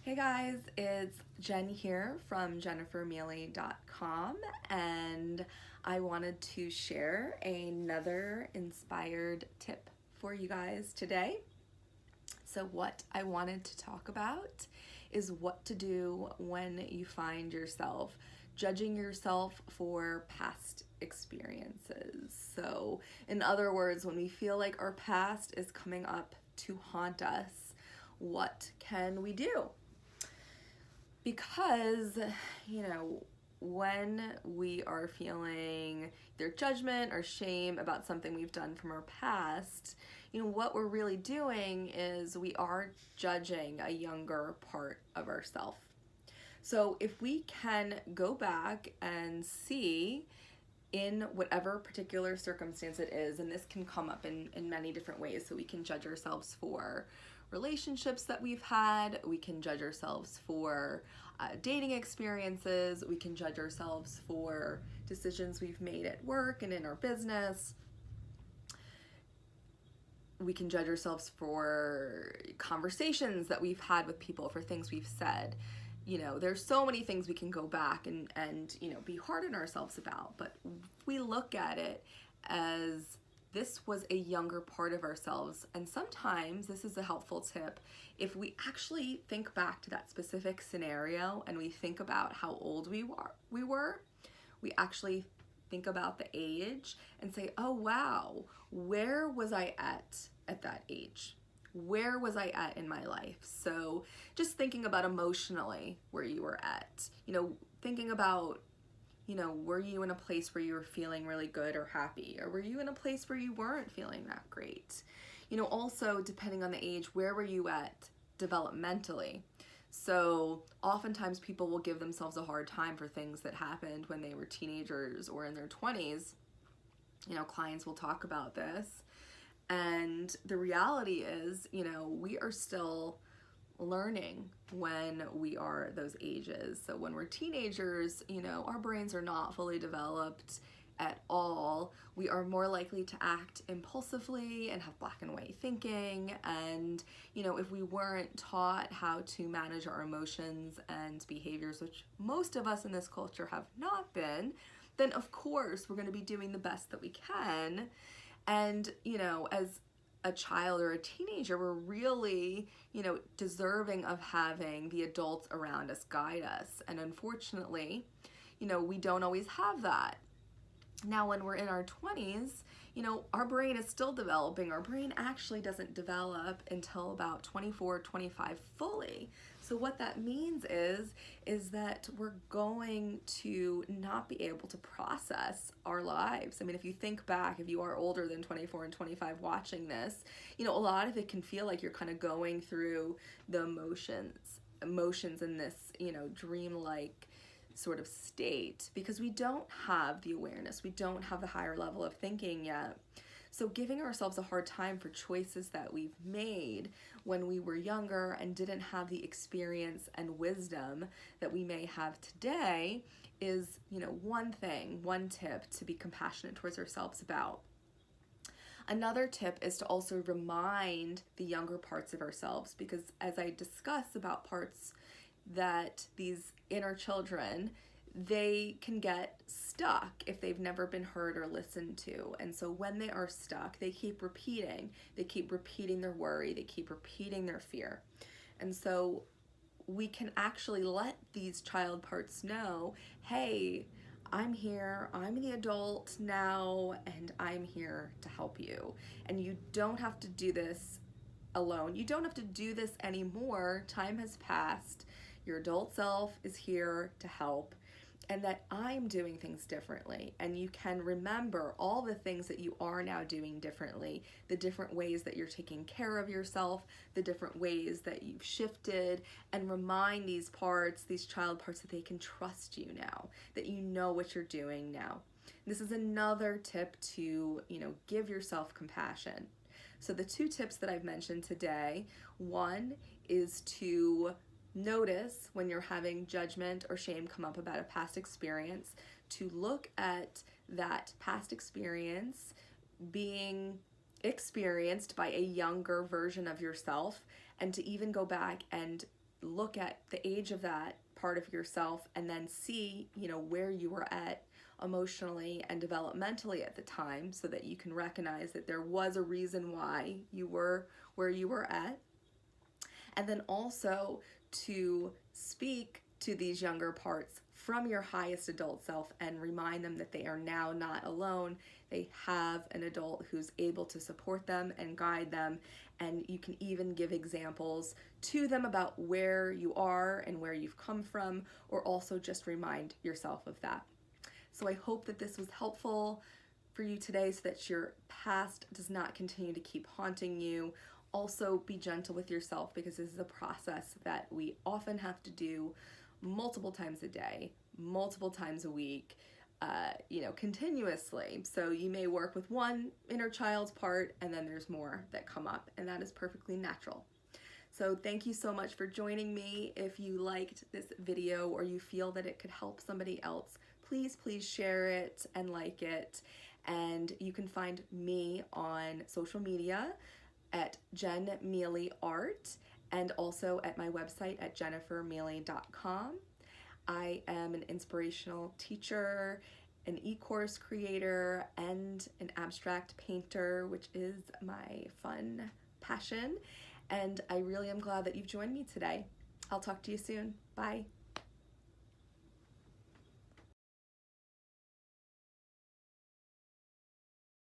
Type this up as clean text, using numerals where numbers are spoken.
Hey guys, it's Jen here from jennifermele.com, and I wanted to share another inspired tip for you guys today. So what I wanted to talk about is what to do when you find yourself judging yourself for past experiences. So in other words, when we feel like our past is coming up to haunt us, what can we do? Because, when we are feeling either judgment or shame about something we've done from our past, what we're really doing is we are judging a younger part of ourselves. So if we can go back and see in whatever particular circumstance it is, and this can come up in many different ways, so we can judge ourselves for relationships that we've had, we can judge ourselves for dating experiences, we can judge ourselves for decisions we've made at work and in our business, we can judge ourselves for conversations that we've had with people, for things we've said. There's so many things we can go back and be hard on ourselves about, but we look at it as this was a younger part of ourselves. And sometimes this is a helpful tip. If we actually think back to that specific scenario and we think about how old we were, we actually think about the age and say, oh wow, where was I at that age? Where was I at in my life? So just thinking about emotionally where you were at, thinking about, were you in a place where you were feeling really good or happy? Or were you in a place where you weren't feeling that great? Also depending on the age, where were you at developmentally? So oftentimes people will give themselves a hard time for things that happened when they were teenagers or in their 20s. Clients will talk about this. And the reality is, we are still learning when we are those ages. So when we're teenagers, our brains are not fully developed at all. We are more likely to act impulsively and have black and white thinking. And, if we weren't taught how to manage our emotions and behaviors, which most of us in this culture have not been, then of course we're going to be doing the best that we can. And, as a child or a teenager, we're really, deserving of having the adults around us guide us. And unfortunately, we don't always have that. Now, when we're in our 20s, our brain is still developing. Our brain actually doesn't develop until about 24, 25 fully. So what that means is that we're going to not be able to process our lives. I mean, if you think back, if you are older than 24 and 25 watching this, a lot of it can feel like you're kind of going through the emotions in this, dreamlike sort of state, because we don't have the awareness, we don't have the higher level of thinking yet. So giving ourselves a hard time for choices that we've made when we were younger and didn't have the experience and wisdom that we may have today is, one tip to be compassionate towards ourselves about. Another tip is to also remind the younger parts of ourselves, because as I discuss about parts that these inner children, they can get stuck if they've never been heard or listened to. And so when they are stuck, they keep repeating their worry, they keep repeating their fear. And so we can actually let these child parts know, hey, I'm here, I'm the adult now, and I'm here to help you. And you don't have to do this alone. You don't have to do this anymore. Time has passed. Your adult self is here to help, and that I'm doing things differently. And you can remember all the things that you are now doing differently, the different ways that you're taking care of yourself, the different ways that you've shifted, and remind these parts, these child parts, that they can trust you now, that you know what you're doing now. This is another tip to, give yourself compassion. So the two tips that I've mentioned today, one is to notice when you're having judgment or shame come up about a past experience, to look at that past experience being experienced by a younger version of yourself, and to even go back and look at the age of that part of yourself and then see, where you were at emotionally and developmentally at the time, so that you can recognize that there was a reason why you were where you were at. And then also to speak to these younger parts from your highest adult self and remind them that they are now not alone. They have an adult who's able to support them and guide them, and you can even give examples to them about where you are and where you've come from, or also just remind yourself of that. So I hope that this was helpful for you today, so that your past does not continue to keep haunting you. Also, be gentle with yourself, because this is a process that we often have to do multiple times a day, multiple times a week, continuously. So you may work with one inner child's part, and then there's more that come up, and that is perfectly natural. So thank you so much for joining me. If you liked this video or you feel that it could help somebody else, please share it and like it. And you can find me on social media at Jen Mele Art, and also at my website at jennifermele.com. I am an inspirational teacher, an e-course creator, and an abstract painter, which is my fun passion. And I really am glad that you've joined me today. I'll talk to you soon. Bye.